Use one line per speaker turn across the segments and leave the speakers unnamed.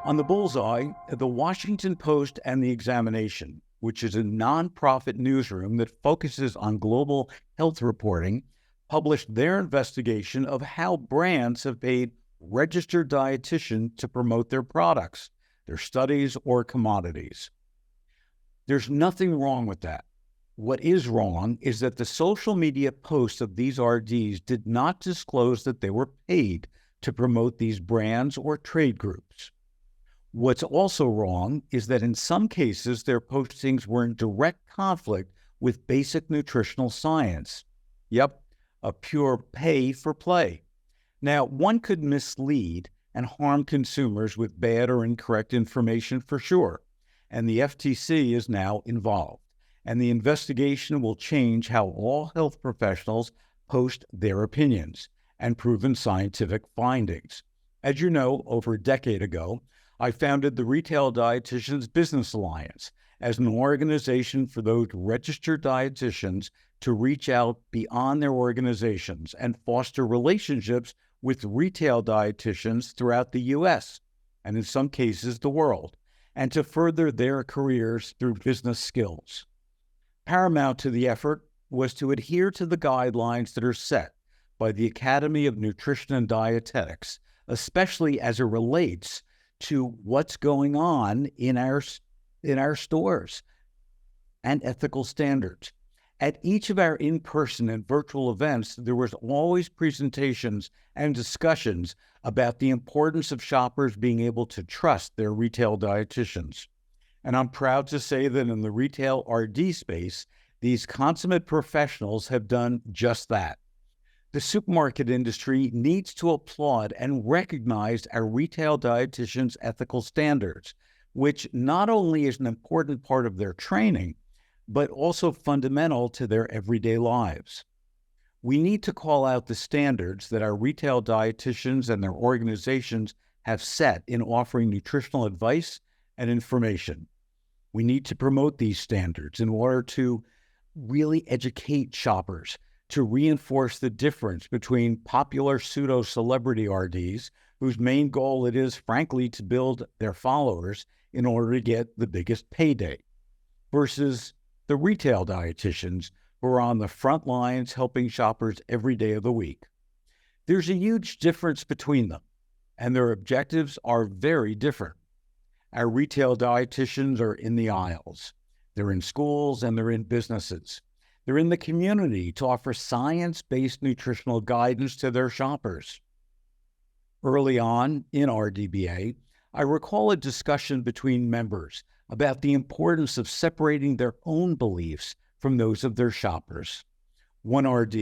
On the bullseye, the Washington Post and The Examination, which is a nonprofit newsroom that focuses on global health reporting, published their investigation of how brands have paid registered dietitians to promote their products, their studies, or commodities. There's nothing wrong with that. What is wrong is that the social media posts of these RDs did not disclose that they were paid to promote these brands or trade groups. What's also wrong is that in some cases, their postings were in direct conflict with basic nutritional science. Yep, a pure pay for play. Now, one could mislead and harm consumers with bad or incorrect information for sure, and the FTC is now involved, and the investigation will change how all health professionals post their opinions and proven scientific findings. As you know, over a decade ago, I founded the Retail Dietitians Business Alliance as an organization for those registered dietitians to reach out beyond their organizations and foster relationships with retail dietitians throughout the U.S. and in some cases the world, and to further their careers through business skills. Paramount to the effort was to adhere to the guidelines that are set by the Academy of Nutrition and Dietetics, especially as it relates to what's going on in our stores and ethical standards. At each of our in-person and virtual events, there was always presentations and discussions about the importance of shoppers being able to trust their retail dietitians. And I'm proud to say that in the retail RD space, these consummate professionals have done just that. The supermarket industry needs to applaud and recognize our retail dietitians' ethical standards, which not only is an important part of their training, but also fundamental to their everyday lives. We need to call out the standards that our retail dietitians and their organizations have set in offering nutritional advice and information. We need to promote these standards in order to really educate shoppers, to reinforce the difference between popular pseudo-celebrity RDs, whose main goal it is, frankly, to build their followers in order to get the biggest payday, versus the retail dietitians who are on the front lines helping shoppers every day of the week. There's a huge difference between them, and their objectives are very different. Our retail dietitians are in the aisles. They're in schools and they're in businesses. They're in the community to offer science-based nutritional guidance to their shoppers. Early on in RDBA, I recall a discussion between members about the importance of separating their own beliefs from those of their shoppers. One RD,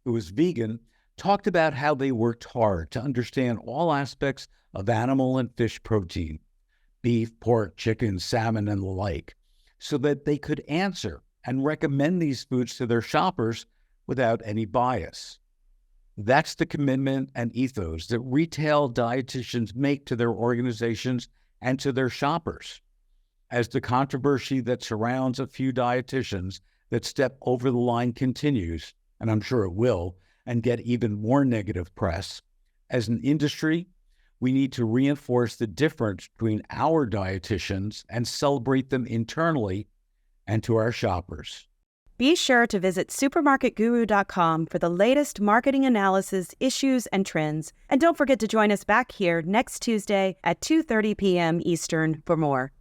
who was vegan, talked about how they worked hard to understand all aspects of animal and fish protein, beef, pork, chicken, salmon, and the like, so that they could answer and recommend these foods to their shoppers without any bias. That's the commitment and ethos that retail dietitians make to their organizations and to their shoppers. As the controversy that surrounds a few dietitians that step over the line continues, and I'm sure it will, and get even more negative press, as an industry, we need to reinforce the difference between our dietitians and celebrate them internally and to our shoppers.
Be sure to visit supermarketguru.com for the latest marketing analysis, issues, and trends. And don't forget to join us back here next Tuesday at 2:30 p.m. Eastern for more.